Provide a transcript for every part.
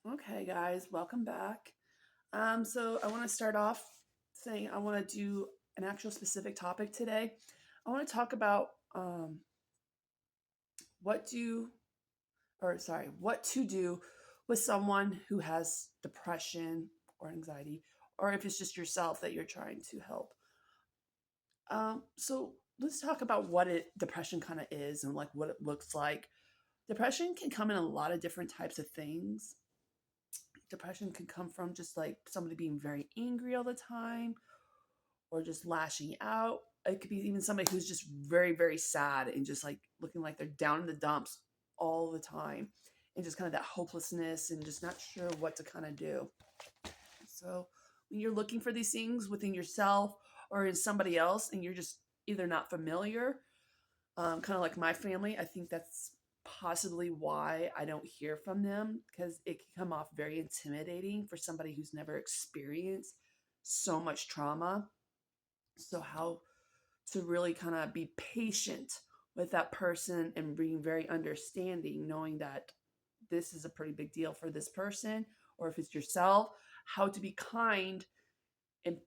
Okay, guys, welcome back. So I want to start off saying I want to do an actual specific topic today. I want to talk about what do, what to do with someone who has depression or anxiety, or if it's just yourself that you're trying to help. So let's talk about what depression kind of is and like what it looks like. Depression can come in a lot of different types of things. Depression can come from just like somebody being very angry all the time or just lashing out. It could be even somebody who's just very, very sad and just like looking like they're down in the dumps all the time and just kind of that hopelessness and just not sure what to kind of do. So when you're looking for these things within yourself or in somebody else and you're just either not familiar, kind of like my family, I think that's possibly why I don't hear from them because it can come off very intimidating for somebody who's never experienced so much trauma. So, how to really kind of be patient with that person and being very understanding, knowing that this is a pretty big deal for this person, or if it's yourself, how to be kind and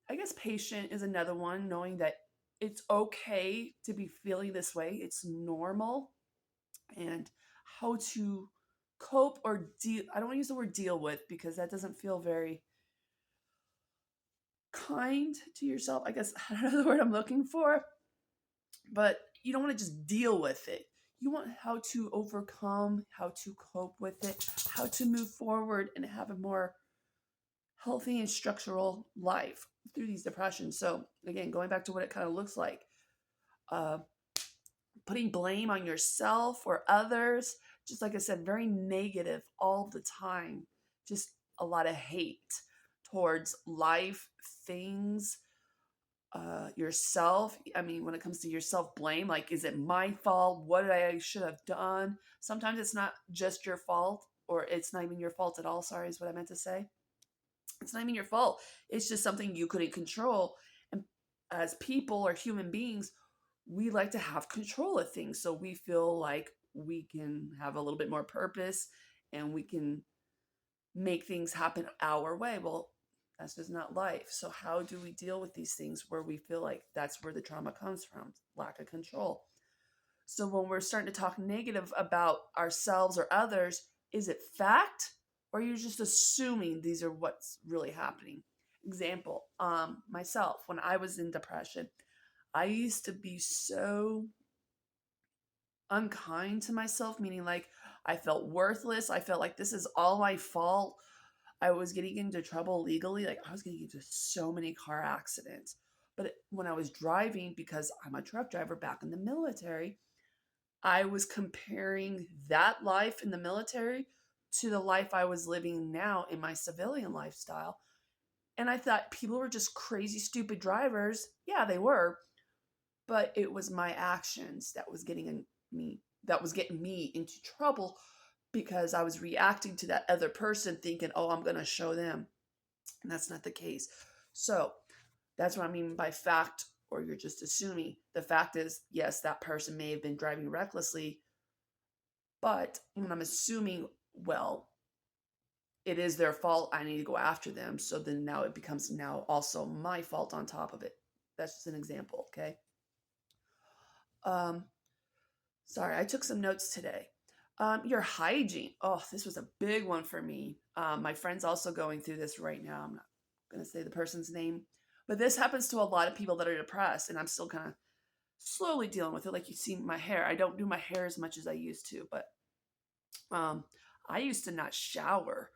I guess patient is another one, knowing that it's okay to be feeling this way, it's normal, and how to cope or deal. I don't want to use the word deal with because that doesn't feel very kind to yourself. I guess I don't know the word I'm looking for, but you don't want to just deal with it. You want how to overcome, how to cope with it, how to move forward and have a more healthy and structural life through these depressions. So, again, going back to what it kind of looks like, uh, putting blame on yourself or others, just like I said, very negative all the time, just a lot of hate towards life, things, yourself. I mean, when it comes to your self blame, like, is it my fault? What did I should have done? Sometimes it's not just your fault, or it's not even your fault at all. Sorry, is what I meant to say. It's not even your fault. It's just something you couldn't control. And as people or human beings, we like to have control of things. So we feel like we can have a little bit more purpose and we can make things happen our way. Well, that's just not life. So, how do we deal with these things where we feel like that's where the trauma comes from? Lack of control. So, when we're starting to talk negative about ourselves or others, is it fact or are you just assuming these are what's really happening? Example, myself, when I was in depression, I used to be so unkind to myself, meaning like I felt worthless. I felt like this is all my fault. I was getting into trouble legally. Like I was getting into so many car accidents. But when I was driving, because I'm a truck driver back in the military, I was comparing that life in the military to the life I was living now in my civilian lifestyle. And I thought people were just crazy, stupid drivers. Yeah, they were. But it was my actions that was getting me into trouble because I was reacting to that other person thinking, oh, I'm going to show them. And that's not the case. So that's what I mean by fact, or you're just assuming. The fact is, yes, that person may have been driving recklessly, but when I'm assuming, well, it is their fault, I need to go after them. So then now it becomes now also my fault on top of it. That's just an example, okay? Um, Sorry, I took some notes today. Your hygiene. Oh, this was a big one for me. My friend's also going through this right now. I'm not going to say the person's name, but this happens to a lot of people that are depressed, and I'm still kind of slowly dealing with it. Like you see my hair. I don't do my hair as much as I used to, but um, I used to not shower.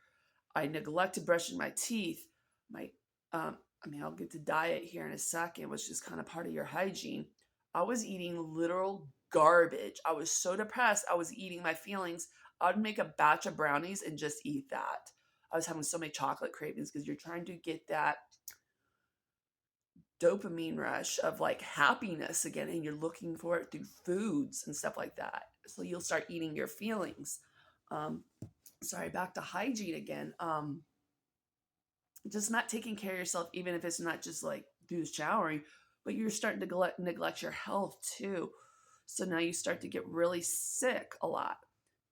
I neglected brushing my teeth. My, I'll get to diet here in a second, which is kind of part of your hygiene. I was eating literal garbage. I was so depressed. I was eating my feelings. I would make a batch of brownies and just eat that. I was having so many chocolate cravings because you're trying to get that dopamine rush of like happiness again, and you're looking for it through foods and stuff like that. So you'll start eating your feelings. Um, Sorry, back to hygiene again. Just not taking care of yourself, even if it's not just like through showering, but you're starting to neglect your health too. So now you start to get really sick a lot.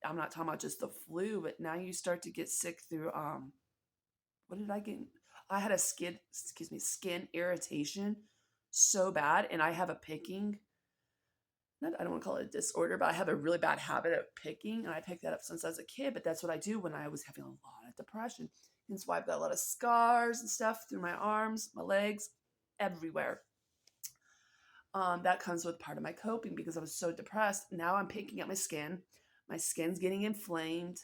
I'm not talking about just the flu, but now you start to get sick through what did I get? I had a skin irritation so bad, and I have a picking. I don't want to call it a disorder, but I have a really bad habit of picking, and I picked that up since I was a kid. But that's what I do when I was having a lot of depression. And so I've got a lot of scars and stuff through my arms, my legs, everywhere. That comes with part of my coping because I was so depressed. Now I'm picking at my skin. My skin's getting inflamed.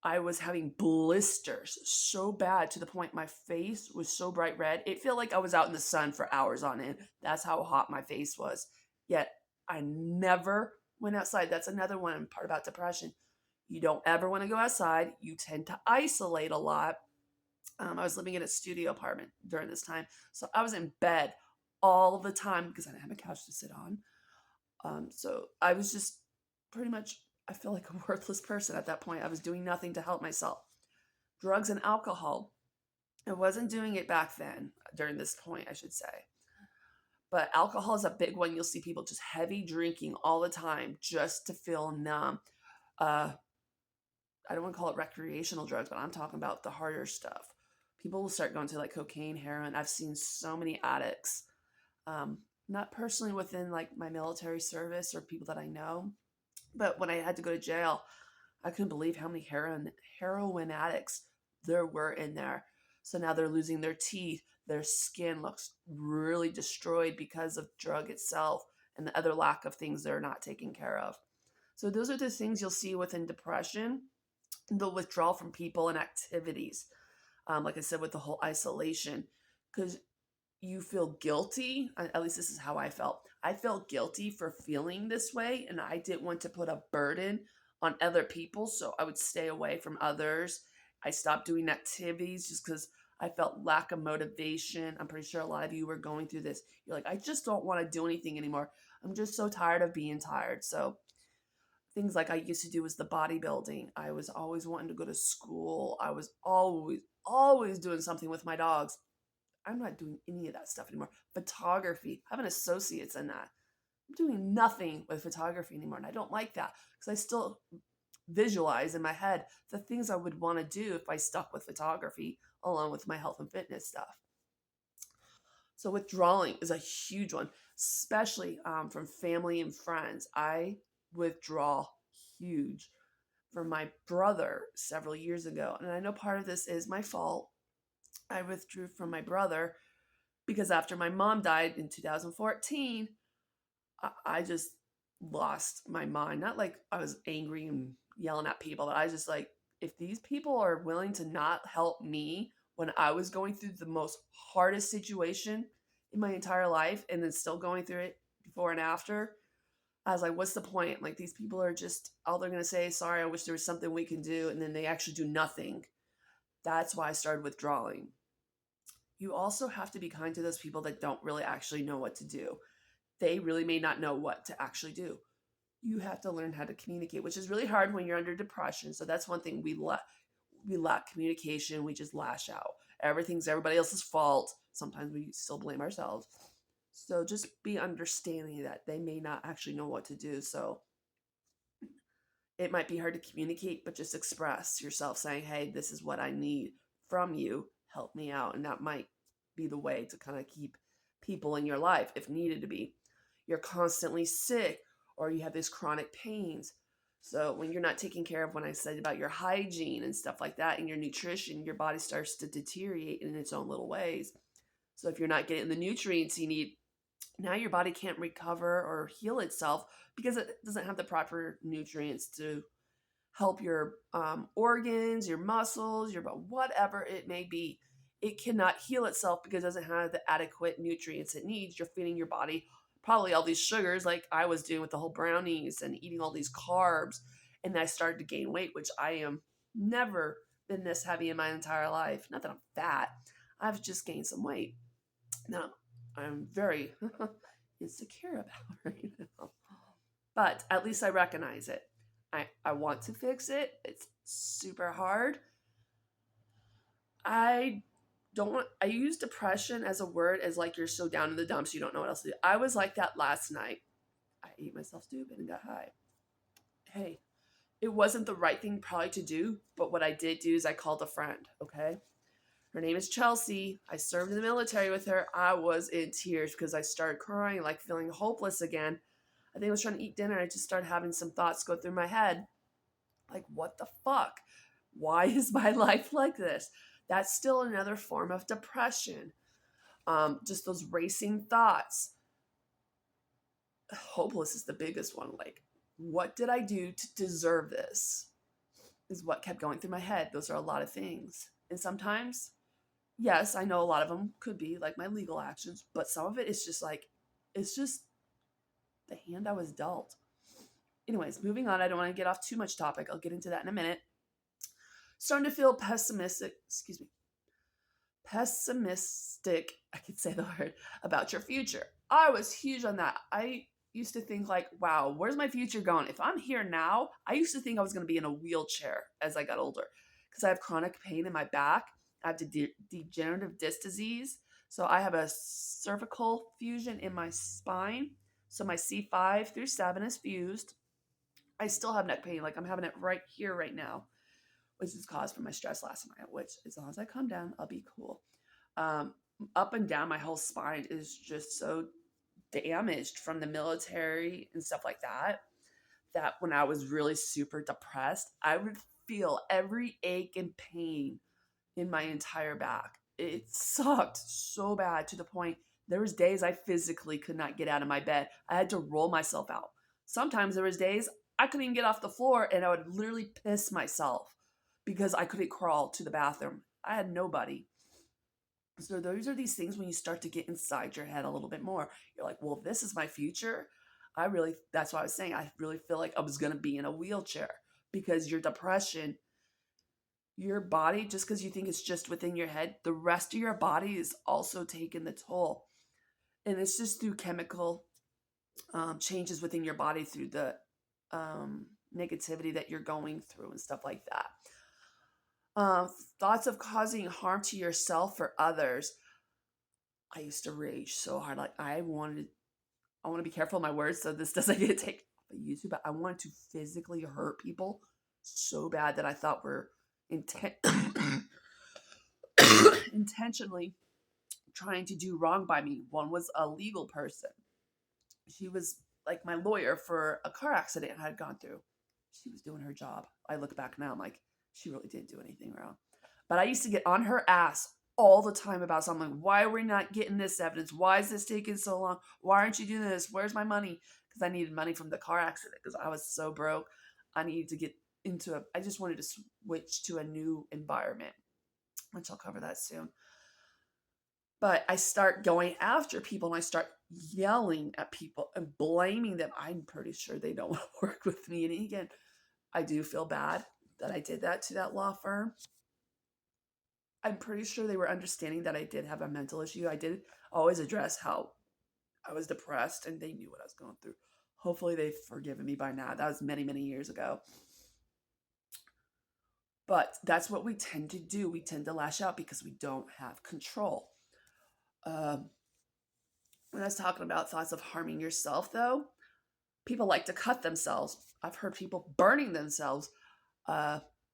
I was having blisters so bad to the point my face was so bright red. It felt like I was out in the sun for hours on end. That's how hot my face was. Yet I never went outside. That's another one part about depression. You don't ever want to go outside. You tend to isolate a lot. I was living in a studio apartment during this time. So I was in bed all the time because I didn't have a couch to sit on. So I was just pretty much, I feel like a worthless person at that point. I was doing nothing to help myself. Drugs and alcohol. I wasn't doing it back then, during this point, I should say. But alcohol is a big one. You'll see people just heavy drinking all the time just to feel numb. I don't want to call it recreational drugs, but I'm talking about the harder stuff. People will start going to like cocaine, heroin. I've seen so many addicts. Not personally within like my military service or people that I know, but when I had to go to jail, I couldn't believe how many heroin addicts there were in there. So now they're losing their teeth. Their skin looks really destroyed because of drug itself and the other lack of things they're not taking care of. So those are the things you'll see within depression, the withdrawal from people and activities. Like I said, with the whole isolation, because you feel guilty. At least this is how I felt. I felt guilty for feeling this way, and I didn't want to put a burden on other people, so I would stay away from others. I stopped doing activities just because I felt lack of motivation. I'm pretty sure a lot of you were going through this. You're like, I just don't want to do anything anymore. I'm just so tired of being tired. So things like I used to do was the bodybuilding. I was always wanting to go to school. I was always doing something with my dogs. I'm not doing any of that stuff anymore. Photography, I have an associate's in that. I'm doing nothing with photography anymore, and I don't like that because I still visualize in my head the things I would want to do if I stuck with photography along with my health and fitness stuff. So withdrawing is a huge one, especially from family and friends. I withdraw huge from my brother several years ago, and I know part of this is my fault. I withdrew from my brother because after my mom died in 2014, I just lost my mind. Not like I was angry and yelling at people, but I just like, if these people are willing to not help me when I was going through the most hardest situation in my entire life and then still going through it before and after, I was like, what's the point? Like, these people are just, all they're going to say, sorry, I wish there was something we can do. And then they actually do nothing. That's why I started withdrawing. You also have to be kind to those people that don't really actually know what to do. They really may not know what to actually do. You have to learn how to communicate, which is really hard when you're under depression. So that's one thing we lack communication. We just lash out. Everything's everybody else's fault. Sometimes we still blame ourselves. So just be understanding that they may not actually know what to do. So it might be hard to communicate, but just express yourself saying, hey, this is what I need from you. Help me out. And that might be the way to kind of keep people in your life if needed to be. You're constantly sick or you have these chronic pains. So when you're not taking care of, when I said about your hygiene and stuff like that and your nutrition, your body starts to deteriorate in its own little ways. So if you're not getting the nutrients you need, now your body can't recover or heal itself because it doesn't have the proper nutrients to help your organs, your muscles, your whatever it may be. It cannot heal itself because it doesn't have the adequate nutrients it needs. You're feeding your body probably all these sugars like I was doing with the whole brownies and eating all these carbs. And I started to gain weight, which I am never been this heavy in my entire life. Not that I'm fat. I've just gained some weight. Now, I'm very insecure about right now. But at least I recognize it. I want to fix it. It's super hard. I use depression as a word as like you're so down in the dumps you don't know what else to do. I was like that last night. I ate myself stupid and got high. Hey, It wasn't the right thing probably to do, but what I did do is I called a friend, okay? Her name is Chelsea. I served in the military with her. I was in tears because I started crying, like feeling hopeless again. I think I was trying to eat dinner. I just started having some thoughts go through my head. Like, what the fuck? Why is my life like this? That's still another form of depression. Just those racing thoughts. Hopeless is the biggest one. Like, what did I do to deserve this? Is what kept going through my head. Those are a lot of things. And sometimes, yes, I know a lot of them could be like my legal actions, but some of it is just like, it's just the hand I was dealt. Anyways, moving on. I don't want to get off too much topic. I'll get into that in a minute. Starting to feel pessimistic, I could say the word, about your future. I was huge on that. I used to think like, wow, where's my future going? If I'm here now, I used to think I was going to be in a wheelchair as I got older because I have chronic pain in my back. I have degenerative disc disease. So I have a cervical fusion in my spine. So my C5 through 7 is fused. I still have neck pain. Like I'm having it right here, right now, which is caused from my stress last night, which as long as I calm down, I'll be cool. Up and down my whole spine is just so damaged from the military and stuff like that, that when I was really super depressed, I would feel every ache and pain in my entire back. It sucked so bad to the point there was days I physically could not get out of my bed. I had to roll myself out. Sometimes there was days I couldn't even get off the floor and I would literally piss myself because I couldn't crawl to the bathroom. I had nobody. So those are these things when you start to get inside your head a little bit more. You're like, well, this is my future. That's what I was saying. I really feel like I was going to be in a wheelchair because your depression, your body, just because you think it's just within your head, the rest of your body is also taking the toll. And it's just through chemical changes within your body through the negativity that you're going through and stuff like that. Thoughts of causing harm to yourself or others. I used to rage so hard. Like I want to be careful of my words so this doesn't get taken off of YouTube, but I wanted to physically hurt people so bad that I thought were intentionally trying to do wrong by me. One was a legal person. She was like my lawyer for a car accident I had gone through. She was doing her job. I look back now, I'm like, she really didn't do anything wrong. But I used to get on her ass all the time about something. Like, why are we not getting this evidence? Why is this taking so long? Why aren't you doing this? Where's my money? Because I needed money from the car accident because I was so broke. I needed to get I just wanted to switch to a new environment, which I'll cover that soon. But I start going after people and I start yelling at people and blaming them. I'm pretty sure they don't want to work with me. And again, I do feel bad that I did that to that law firm. I'm pretty sure they were understanding that I did have a mental issue. I did always address how I was depressed and they knew what I was going through. Hopefully they've forgiven me by now. That was many, many years ago. But that's what we tend to do. We tend to lash out because we don't have control. When I was talking about thoughts of harming yourself, though, people like to cut themselves. I've heard people burning themselves.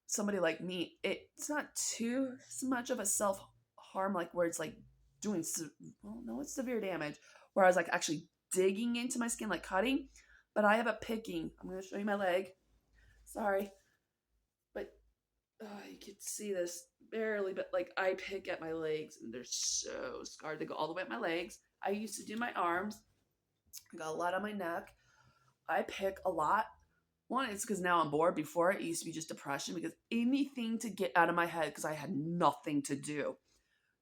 Somebody like me, it's not too much of a self-harm, like where it's like doing, it's severe damage, where I was like actually digging into my skin, like cutting, but I have a picking. I'm going to show you my leg. Sorry. But you can see this barely, but like I pick at my legs and they're so scarred. They go all the way up my legs. I used to do my arms. I got a lot on my neck. I pick a lot. One, it's because now I'm bored. Before, it used to be just depression because anything to get out of my head because I had nothing to do.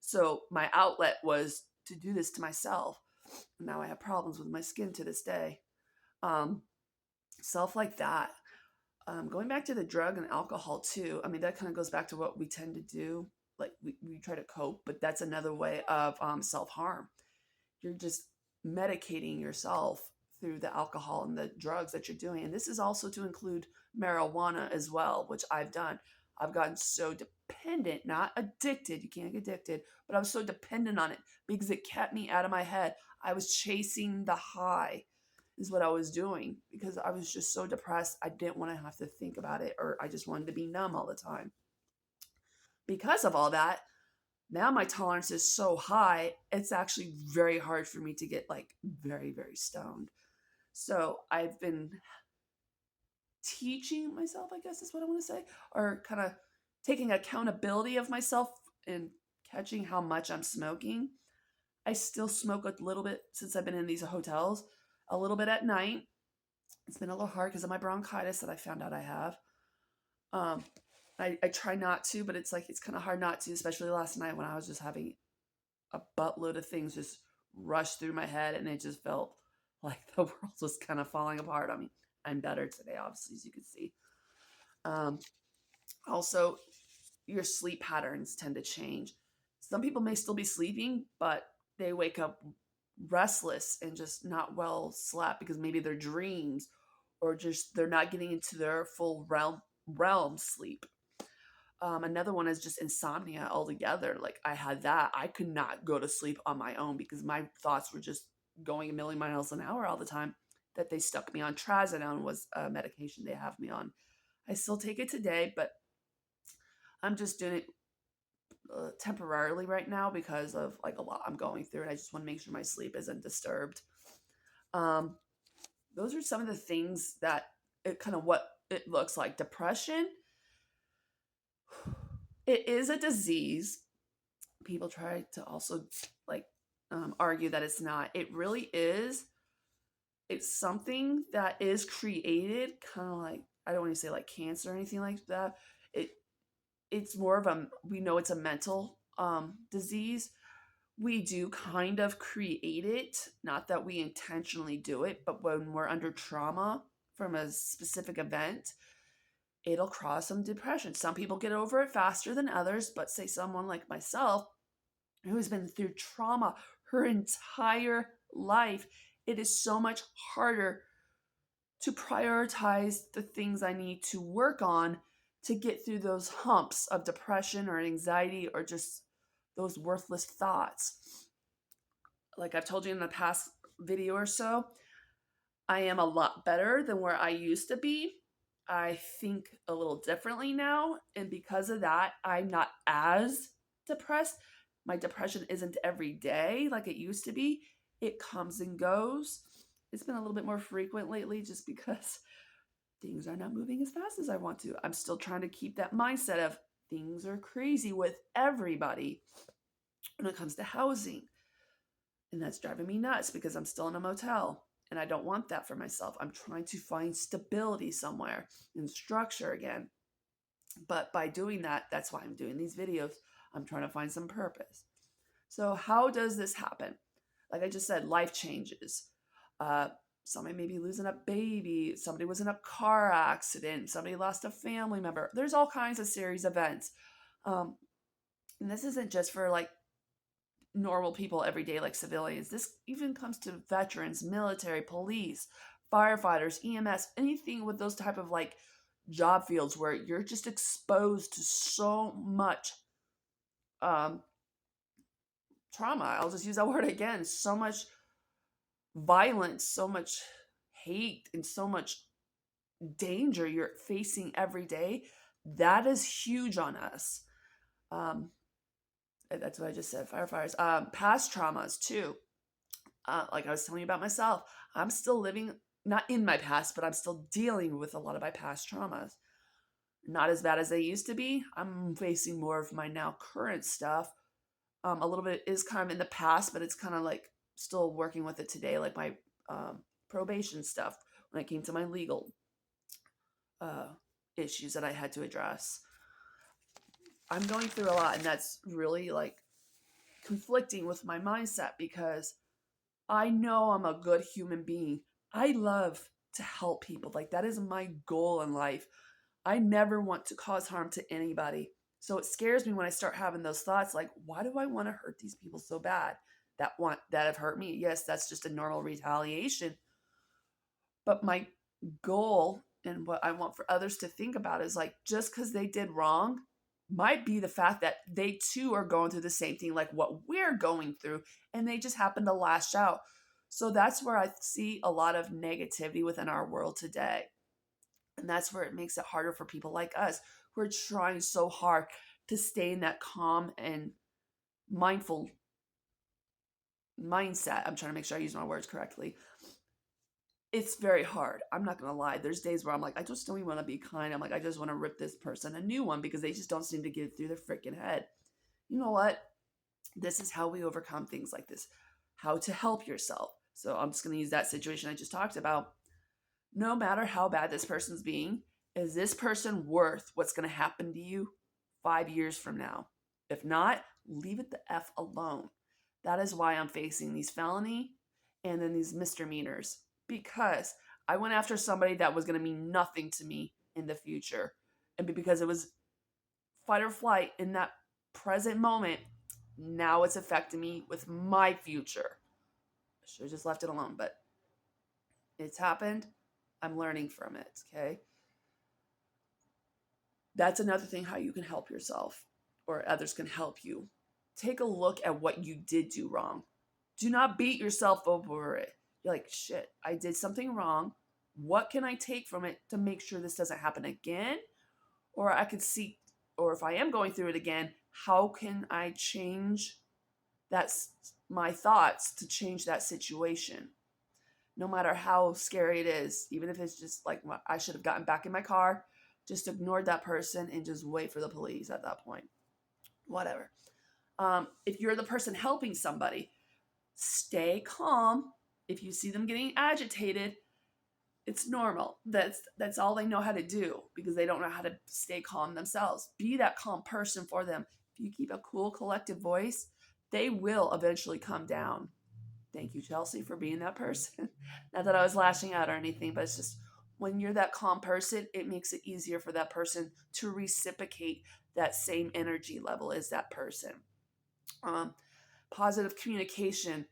So my outlet was to do this to myself. And now I have problems with my skin to this day. Stuff like that. Going back to the drug and alcohol too. I mean, that kind of goes back to what we tend to do. Like we try to cope, but that's another way of self-harm. You're just medicating yourself through the alcohol and the drugs that you're doing. And this is also to include marijuana as well, which I've done. I've gotten so dependent, not addicted. You can't get addicted, but I was so dependent on it because it kept me out of my head. I was chasing the high is what I was doing because I was just so depressed. I didn't want to have to think about it, or I just wanted to be numb all the time. Because of all that, now my tolerance is so high, it's actually very hard for me to get like very, very stoned. So I've been teaching myself, I guess is what I want to say, or kind of taking accountability of myself and catching how much I'm smoking. I still smoke a little bit since I've been in these hotels, a little bit at night. It's been a little hard because of my bronchitis that I found out I have. Um, I try not to, but it's like it's kind of hard not to, especially last night when I was just having a buttload of things just rush through my head, and it just felt like the world was kind of falling apart. I mean, I'm better today, obviously, as you can see. Um, Also, your sleep patterns tend to change. Some people may still be sleeping, but they wake up restless and just not well slept because maybe their dreams or just they're not getting into their full realm sleep. Another one is just insomnia altogether. Like I had that. I could not go to sleep on my own because my thoughts were just going a million miles an hour all the time. That they stuck me on. Trazodone was a medication they have me on. I still take it today, but I'm just doing it temporarily right now because of like a lot I'm going through, and I just want to make sure my sleep isn't disturbed. Um, those are some of the things that it kind of what it looks like. Depression, it is a disease. People try to also like argue that it's not. It really is. It's something that is created, kind of like I don't want to say like cancer or anything like that. It it's more of a we know it's a mental disease. We do kind of create it, not that we intentionally do it, but when we're under trauma from a specific event, it'll cause some depression. Some people get over it faster than others, but say someone like myself who has been through trauma her entire life, it is so much harder to prioritize the things I need to work on to get through those humps of depression or anxiety or just those worthless thoughts. Like I've told you in the past video or so, I am a lot better than where I used to be. I think a little differently now. And because of that, I'm not as depressed. My depression isn't every day like it used to be. It comes and goes. It's been a little bit more frequent lately just because things are not moving as fast as I want to. I'm still trying to keep that mindset of things are crazy with everybody when it comes to housing. And that's driving me nuts because I'm still in a motel and I don't want that for myself. I'm trying to find stability somewhere and structure again. But by doing that, that's why I'm doing these videos. I'm trying to find some purpose. So how does this happen? Like I just said, life changes. Somebody may be losing a baby. Somebody was in a car accident. Somebody lost a family member. There's all kinds of series events. And this isn't just for like normal people every day, like civilians. This even comes to veterans, military, police, firefighters, EMS, anything with those type of like job fields where you're just exposed to so much trauma. I'll just use that word again. So much violence, so much hate, and so much danger you're facing every day. That is huge on us. That's what I just said. Firefighters. Past traumas too. Like I was telling you about myself, I'm still living not in my past, but I'm still dealing with a lot of my past traumas. Not as bad as they used to be. I'm facing more of my now current stuff. A little bit is kind of in the past, but it's kind of like still working with it today, like my probation stuff when it came to my legal issues that I had to address. I'm going through a lot, and that's really like conflicting with my mindset because I know I'm a good human being. I love to help people. Like that is my goal in life. I never want to cause harm to anybody. So it scares me when I start having those thoughts like, why do I want to hurt these people so bad that have hurt me? Yes, that's just a normal retaliation. But my goal and what I want for others to think about is like, just because they did wrong might be the fact that they too are going through the same thing like what we're going through, and they just happen to lash out. So that's where I see a lot of negativity within our world today. And that's where it makes it harder for people like us who are trying so hard to stay in that calm and mindful mindset. I'm trying to make sure I use my words correctly. It's very hard. I'm not gonna lie. There's days where I'm like, I just don't even want to be kind. I'm like, I just want to rip this person a new one because they just don't seem to get it through their freaking head. You know what? This is how we overcome things like this. How to help yourself. So I'm just gonna use that situation I just talked about. No matter how bad this person's being, is this person worth what's gonna happen to you 5 years from now? If not, leave it the F alone. That is why I'm facing these felony and then these misdemeanors, because I went after somebody that was going to mean nothing to me in the future. And because it was fight or flight in that present moment, now it's affecting me with my future. I should have just left it alone, but it's happened. I'm learning from it, okay? That's another thing how you can help yourself or others can help you. Take a look at what you did do wrong. Do not beat yourself over it. You're like, shit, I did something wrong. What can I take from it to make sure this doesn't happen again? Or I could see, or if I am going through it again, how can I change my thoughts to change that situation? No matter how scary it is, even if it's just like I should have gotten back in my car, just ignored that person and just wait for the police at that point. Whatever. If you're the person helping somebody, stay calm. If you see them getting agitated, it's normal. That's all they know how to do because they don't know how to stay calm themselves. Be that calm person for them. If you keep a cool, collective voice, they will eventually come down. Thank you, Chelsea, for being that person. Not that I was lashing out or anything, but it's just when you're that calm person, it makes it easier for that person to reciprocate that same energy level as that person. Positive communication.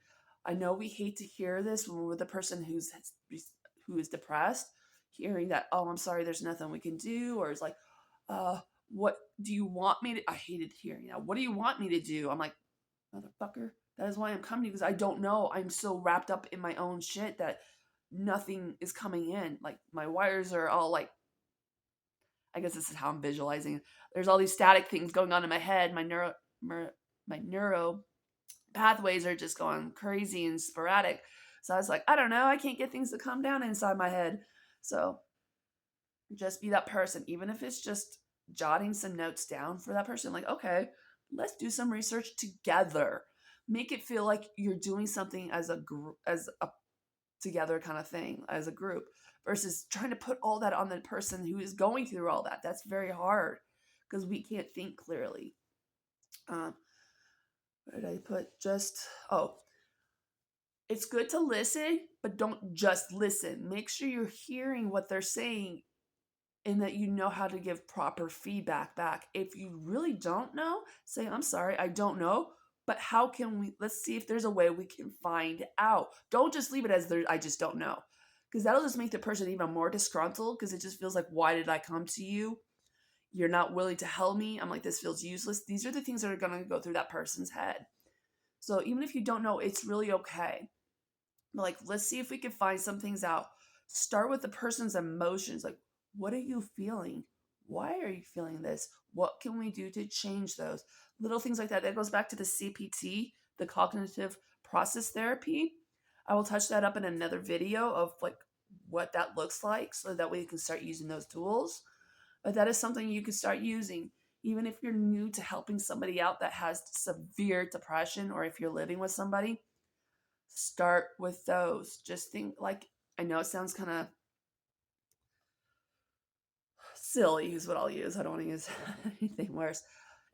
I know we hate to hear this when we're the person who is depressed, hearing that, oh, I'm sorry, there's nothing we can do, or it's like, what do you want me to? I hated hearing that. What do you want me to do? I'm like, motherfucker, that is why I'm coming to you because I don't know. I'm so wrapped up in my own shit that nothing is coming in. Like my wires are all like, I guess this is how I'm visualizing. There's all these static things going on in my head. My neuro pathways are just going crazy and sporadic. So I was like, I don't know. I can't get things to calm down inside my head. So just be that person, even if it's just jotting some notes down for that person. Like, okay, let's do some research together. Make it feel like you're doing something as a group, as a together kind of thing, as a group, versus trying to put all that on the person who is going through all that. That's very hard because we can't think clearly. Where did I put it's good to listen, but don't just listen. Make sure you're hearing what they're saying and that you know how to give proper feedback back. If you really don't know, say, I'm sorry, I don't know, but how can let's see if there's a way we can find out. Don't just leave it as I just don't know. Because that'll just make the person even more disgruntled because it just feels like, why did I come to you? You're not willing to help me. I'm like, this feels useless. These are the things that are going to go through that person's head. So even if you don't know, it's really okay. But like, let's see if we can find some things out. Start with the person's emotions. Like, what are you feeling? Why are you feeling this? What can we do to change those? Little things like that. That goes back to the CPT, the cognitive process therapy. I will touch that up in another video of like what that looks like so that we can start using those tools. But that is something you can start using even if you're new to helping somebody out that has severe depression, or if you're living with somebody. Start with those. Just think, like, I know it sounds kind of silly is what I'll use. I don't want to use anything worse.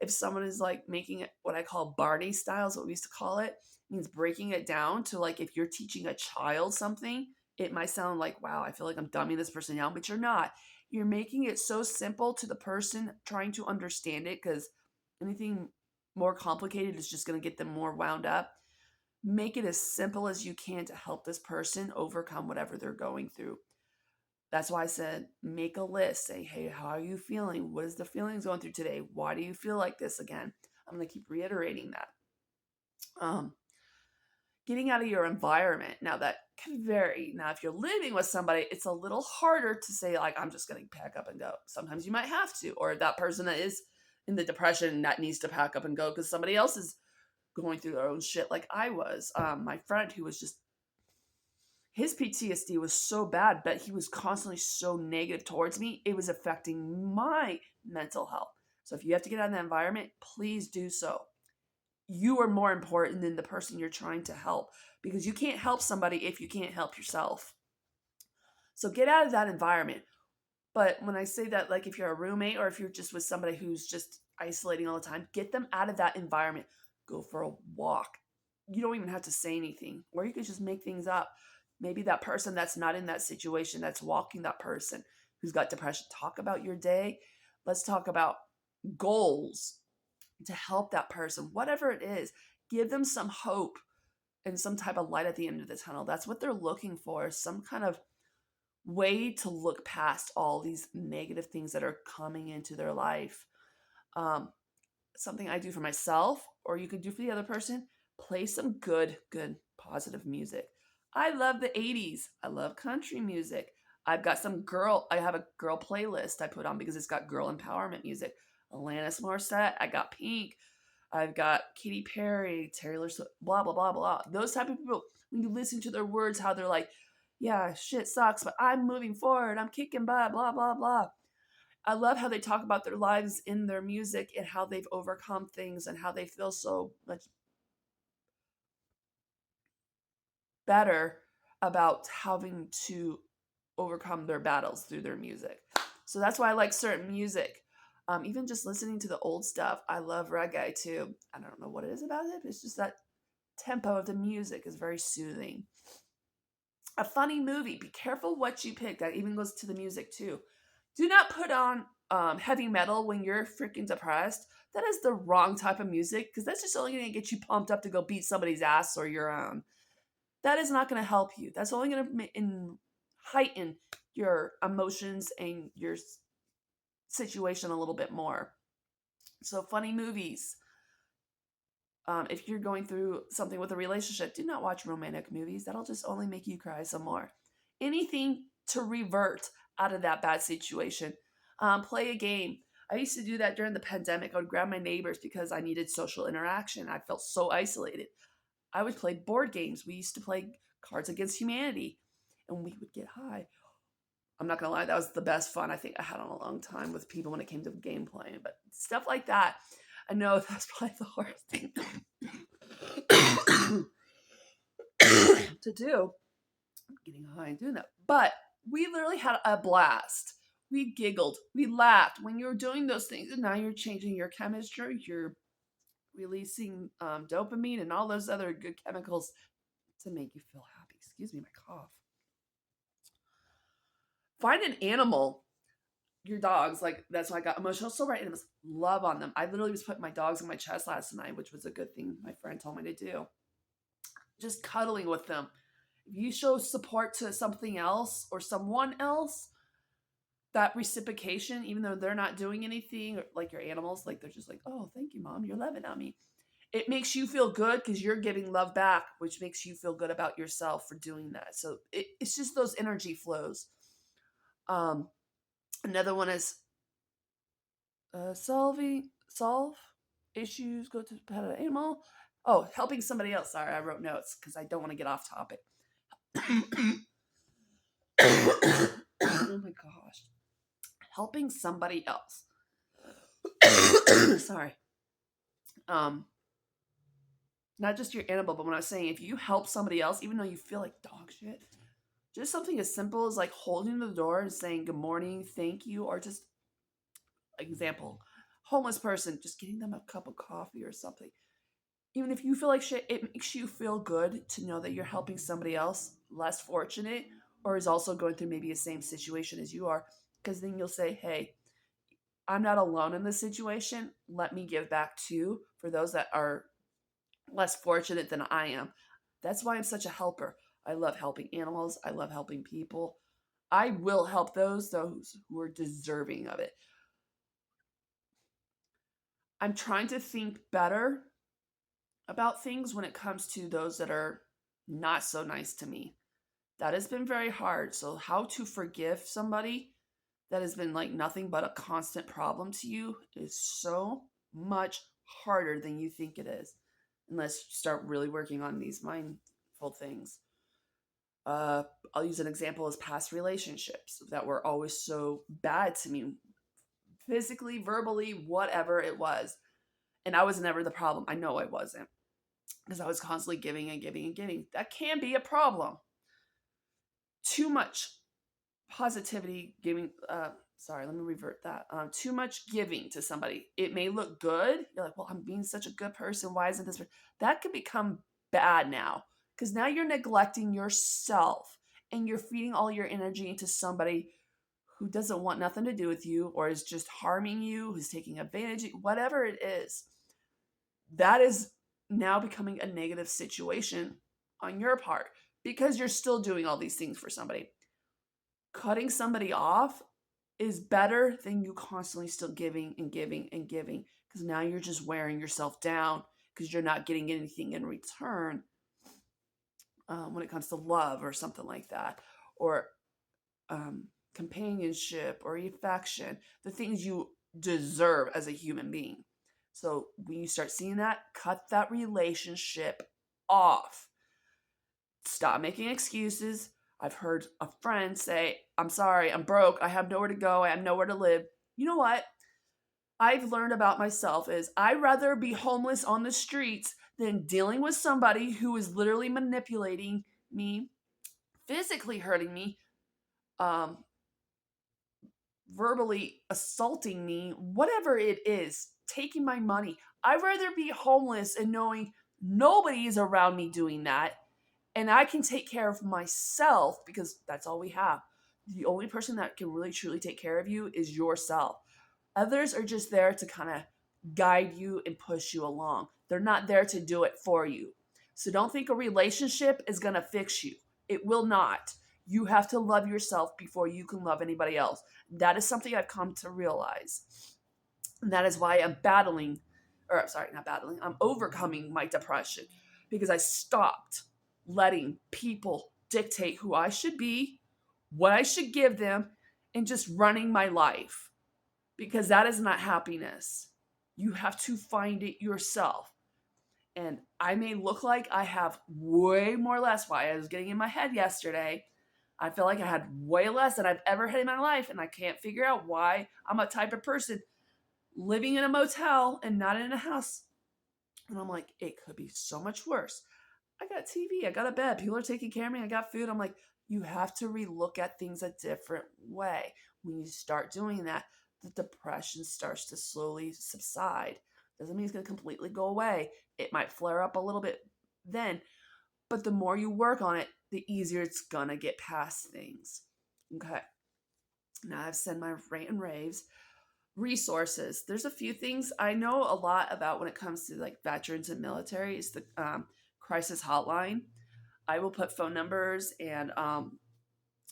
If someone is like making it what I call Barney style, is what we used to call it, means breaking it down to like if you're teaching a child something, it might sound like, wow, I feel like I'm dumbing this person down, but you're not. You're making it so simple to the person trying to understand it, because anything more complicated is just going to get them more wound up. Make it as simple as you can to help this person overcome whatever they're going through. That's why I said, make a list. Say, hey, how are you feeling? What is the feelings going through today? Why do you feel like this again? I'm going to keep reiterating that. getting out of your environment. Now that can vary. Now, if you're living with somebody, it's a little harder to say, like, I'm just going to pack up and go. Sometimes you might have to, or that person that is in the depression that needs to pack up and go because somebody else is going through their own shit like I was. My friend who was just, his PTSD was so bad, but he was constantly so negative towards me. It was affecting my mental health. So if you have to get out of that environment, please do so. You are more important than the person you're trying to help because you can't help somebody if you can't help yourself. So get out of that environment. But when I say that, like if you're a roommate or if you're just with somebody who's just isolating all the time, get them out of that environment. Go for a walk. You don't even have to say anything, or you could just make things up. Maybe that person that's not in that situation, that's walking that person who's got depression, talk about your day. Let's talk about goals to help that person, whatever it is. Give them some hope and some type of light at the end of the tunnel. That's what they're looking for, some kind of way to look past all these negative things that are coming into their life. Something I do for myself, or you could do for the other person, play some good, positive music. I love the 80s. I love country music. I have a girl playlist I put on because it's got girl empowerment music. Alanis Morissette, I got Pink, I've got Katy Perry, Taylor Swift, blah, blah, blah, blah. Those type of people, when you listen to their words, how they're like, yeah, shit sucks, but I'm moving forward. I'm kicking butt, blah, blah, blah. I love how they talk about their lives in their music and how they've overcome things and how they feel so much better about having to overcome their battles through their music. So that's why I like certain music. Even just listening to the old stuff, I love reggae too. I don't know what it is about it, but it's just that tempo of the music is very soothing. A funny movie. Be careful what you pick. That even goes to the music too. Do not put on heavy metal when you're freaking depressed. That is the wrong type of music because that's just only going to get you pumped up to go beat somebody's ass or your own. That is not going to help you. That's only going to heighten your emotions and your situation a little bit more. So funny movies. If you're going through something with a relationship, do not watch romantic movies. That'll just only make you cry some more. Anything to revert out of that bad situation. Play a game. I used to do that during the pandemic. I would grab my neighbors because I needed social interaction. I felt so isolated. I would play board games. We used to play Cards Against Humanity, and we would get high. I'm not going to lie, that was the best fun I think I had in a long time with people when it came to game playing. But stuff like that, I know that's probably the hardest thing to do. I'm getting high and doing that. But we literally had a blast. We giggled. We laughed. When you're doing those things, and now you're changing your chemistry, you're releasing dopamine and all those other good chemicals to make you feel happy. Excuse me, my cough. Find an animal. Your dogs, like that's why I got emotional. So right, animals, love on them. I literally was putting my dogs on my chest last night, which was a good thing my friend told me to do. Just cuddling with them. If you show support to something else or someone else, that reciprocation, even though they're not doing anything, like your animals, like they're just like, oh, thank you, mom, you're loving on me. It makes you feel good because you're giving love back, which makes you feel good about yourself for doing that. So it's just those energy flows. Another one is solve issues, go to pet an animal. Oh, helping somebody else. Sorry, I wrote notes because I don't want to get off topic. Oh my gosh. Helping somebody else. Sorry. Not just your animal, but when I was saying if you help somebody else, even though you feel like dog shit, just something as simple as like holding the door and saying good morning, thank you, or just example, homeless person, just getting them a cup of coffee or something. Even if you feel like shit, it makes you feel good to know that you're helping somebody else less fortunate or is also going through maybe the same situation as you are. Because then you'll say, hey, I'm not alone in this situation. Let me give back too for those that are less fortunate than I am. That's why I'm such a helper. I love helping animals. I love helping people. I will help those who are deserving of it. I'm trying to think better about things when it comes to those that are not so nice to me. That has been very hard. So, how to forgive somebody that has been like nothing but a constant problem to you is so much harder than you think it is, unless you start really working on these mindful things. Uh, I'll use an example as past relationships that were always so bad to me, physically, verbally, whatever it was. And I was never the problem. I know I wasn't, because I was constantly giving and giving and giving. That can be a problem. Too much positivity giving, sorry, let me revert that. Too much giving to somebody. It may look good. You're like, well, I'm being such a good person. Why isn't this? That could become bad now, because now you're neglecting yourself and you're feeding all your energy into somebody who doesn't want nothing to do with you, or is just harming you, who's taking advantage of you, whatever it is. That is now becoming a negative situation on your part, because you're still doing all these things for somebody. Cutting somebody off is better than you constantly still giving and giving and giving, because now you're just wearing yourself down because you're not getting anything in return, when it comes to love or something like that, or companionship or affection, the things you deserve as a human being. So when you start seeing that, cut that relationship off. Stop making excuses. I've heard a friend say, I'm sorry, I'm broke, I have nowhere to go, I have nowhere to live. You know what I've learned about myself is I'd rather be homeless on the streets than dealing with somebody who is literally manipulating me, physically hurting me, um, verbally assaulting me, whatever it is, taking my money. I'd rather be homeless and knowing nobody is around me doing that, and I can take care of myself, because that's all we have. The only person that can really truly take care of you is yourself. Others are just there to kind of guide you and push you along. They're not there to do it for you. So don't think a relationship is going to fix you. It will not. You have to love yourself before you can love anybody else. That is something I've come to realize. And that is why I'm overcoming my depression, because I stopped letting people dictate who I should be, what I should give them, and just running my life, because that is not happiness. You have to find it yourself. And I may look like I have way more less. Why I was getting in my head yesterday, I feel like I had way less than I've ever had in my life, and I can't figure out why. I'm a type of person living in a motel and not in a house. And I'm like, it could be so much worse. I got TV, I got a bed, people are taking care of me, I got food. I'm like, you have to relook at things a different way. When you start doing that, the depression starts to slowly subside. Doesn't mean it's going to completely go away. It might flare up a little bit then, but the more you work on it, the easier it's going to get past things. Okay. Now I've said my rant and raves. Resources. There's a few things I know a lot about when it comes to like veterans and military. Is the crisis hotline. I will put phone numbers and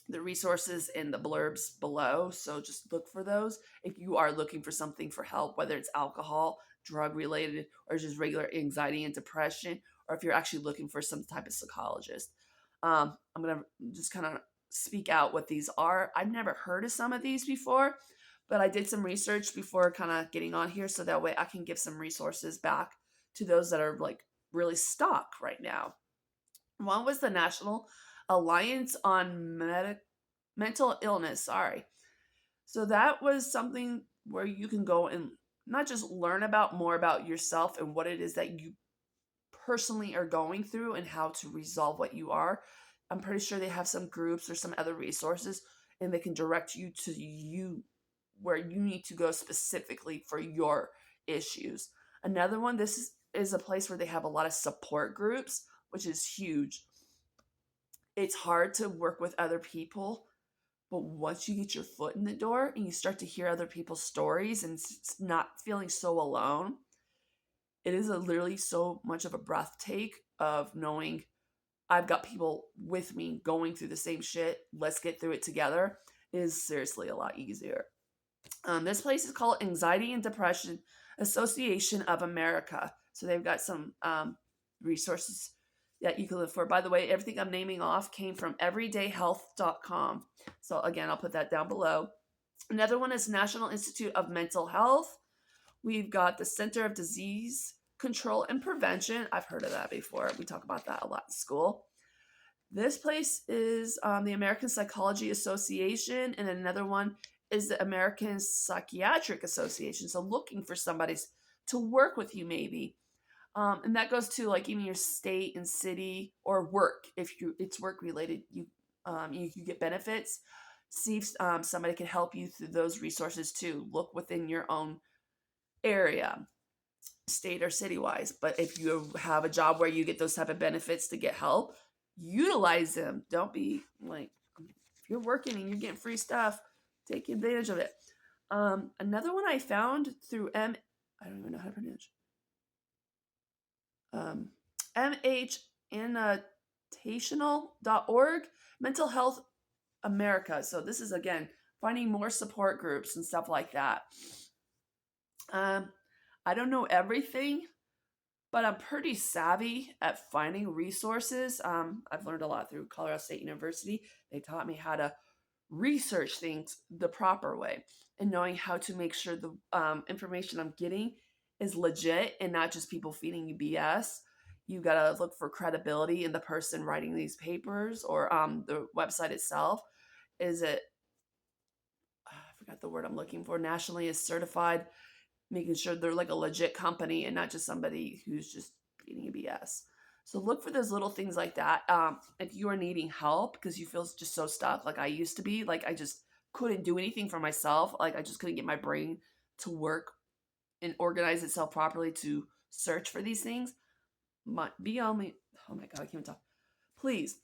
the resources in the blurbs below. So just look for those if you are looking for something for help, whether it's alcohol, drug related, or just regular anxiety and depression, or if you're actually looking for some type of psychologist. I'm going to just kind of speak out what these are. I've never heard of some of these before, but I did some research before kind of getting on here, so that way I can give some resources back to those that are like really stuck right now. One was the National Alliance on Mental Illness. Sorry. So that was something where you can go and not just learn about more about yourself and what it is that you personally are going through and how to resolve what you are. I'm pretty sure they have some groups or some other resources, and they can direct you to you where you need to go specifically for your issues. Another one, this is a place where they have a lot of support groups, which is huge. It's hard to work with other people, but once you get your foot in the door and you start to hear other people's stories and not feeling so alone, it is literally so much of a breath take of knowing I've got people with me going through the same shit. Let's get through it together. It is seriously a lot easier. This place is called Anxiety and Depression Association of America. So they've got some resources. that you can live for. By the way, everything I'm naming off came from everydayhealth.com. So again, I'll put that down below. Another one is National Institute of Mental Health. We've got the Center of Disease Control and Prevention. I've heard of that before. We talk about that a lot in school. This place is the American Psychology Association, and another one is the American Psychiatric Association. So looking for somebody to work with you maybe. And that goes to like even your state and city or work. If it's work related, you get benefits. See if somebody can help you through those resources too. Look within your own area, state or city wise. But if you have a job where you get those type of benefits to get help, utilize them. Don't be like, if you're working and you're getting free stuff, take advantage of it. Another one I found through I don't even know how to pronounce. mhannotational.org, Mental Health America. So this is, again, finding more support groups and stuff like that. I don't know everything, but I'm pretty savvy at finding resources. I've learned a lot through Colorado State University. They taught me how to research things the proper way and knowing how to make sure the information I'm getting is legit and not just people feeding you BS. You got to look for credibility in the person writing these papers or the website itself. Is it, I forgot the word I'm looking for, nationally is certified, making sure they're like a legit company and not just somebody who's just feeding you BS. So look for those little things like that. If you are needing help because you feel just so stuck, like I used to be, like I just couldn't do anything for myself. Like I just couldn't get my brain to work and organize itself properly to search for these things. Be on me. Oh my God, I can't even talk. Please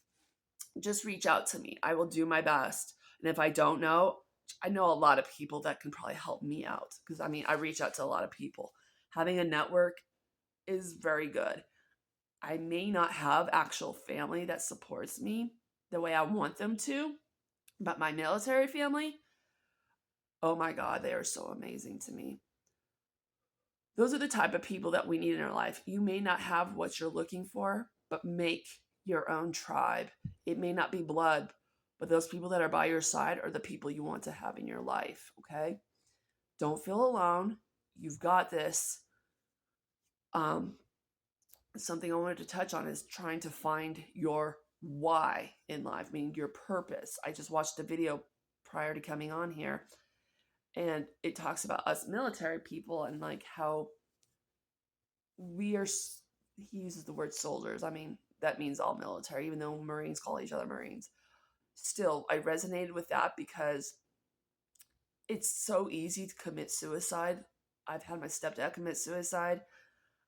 just reach out to me. I will do my best. And if I don't know, I know a lot of people that can probably help me out because I reach out to a lot of people. Having a network is very good. I may not have actual family that supports me the way I want them to, but my military family, oh my God, they are so amazing to me. Those are the type of people that we need in our life. You may not have what you're looking for, but make your own tribe. It may not be blood, but those people that are by your side are the people you want to have in your life, okay? Don't feel alone. You've got this. Something I wanted to touch on is trying to find your why in life, meaning your purpose. I just watched a video prior to coming on here, and it talks about us military people and like how we are, he uses the word soldiers. That means all military, even though Marines call each other Marines. Still, I resonated with that because it's so easy to commit suicide. I've had my stepdad commit suicide.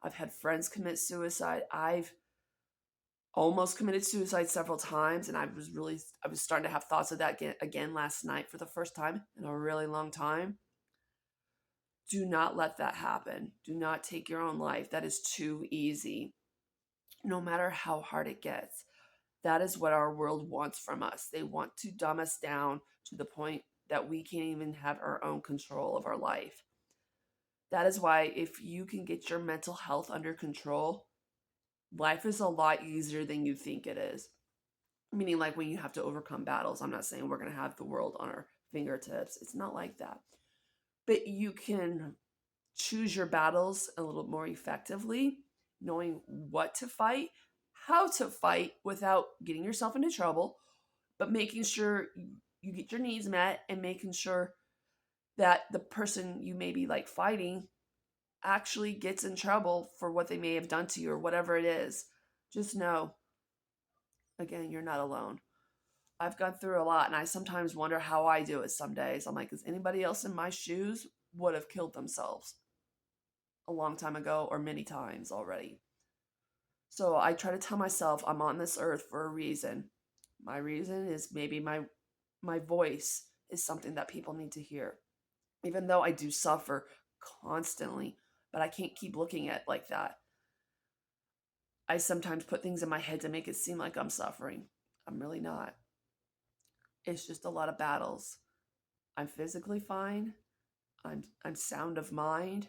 I've had friends commit suicide. I've almost committed suicide several times, and I was starting to have thoughts of that again last night for the first time in a really long time. Do not let that happen. Do not take your own life. That is too easy. No matter how hard it gets. That is what our world wants from us. They want to dumb us down to the point that we can't even have our own control of our life. That is why if you can get your mental health under control, life is a lot easier than you think it is. Meaning like when you have to overcome battles. I'm not saying we're going to have the world on our fingertips. It's not like that. But you can choose your battles a little more effectively, knowing what to fight, how to fight without getting yourself into trouble, but making sure you get your needs met and making sure that the person you may be like fighting actually gets in trouble for what they may have done to you or whatever it is. Just know, again, you're not alone. I've gone through a lot and I sometimes wonder how I do it some days. I'm like, is anybody else in my shoes would have killed themselves a long time ago or many times already. So I try to tell myself I'm on this earth for a reason. My reason is maybe my voice is something that people need to hear. Even though I do suffer constantly, but I can't keep looking at it like that. I sometimes put things in my head to make it seem like I'm suffering. I'm really not. It's just a lot of battles. I'm physically fine. I'm sound of mind.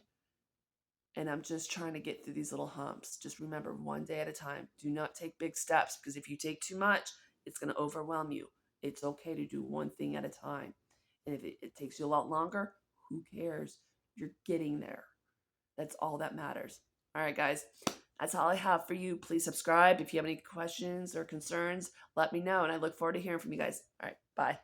and I'm just trying to get through these little humps. Just remember, one day at a time. Do not take big steps, because if you take too much, it's going to overwhelm you. It's okay to do one thing at a time. And if it takes you a lot longer, who cares? You're getting there. That's all that matters. All right, guys. That's all I have for you. Please subscribe. If you have any questions or concerns, let me know. And I look forward to hearing from you guys. All right. Bye.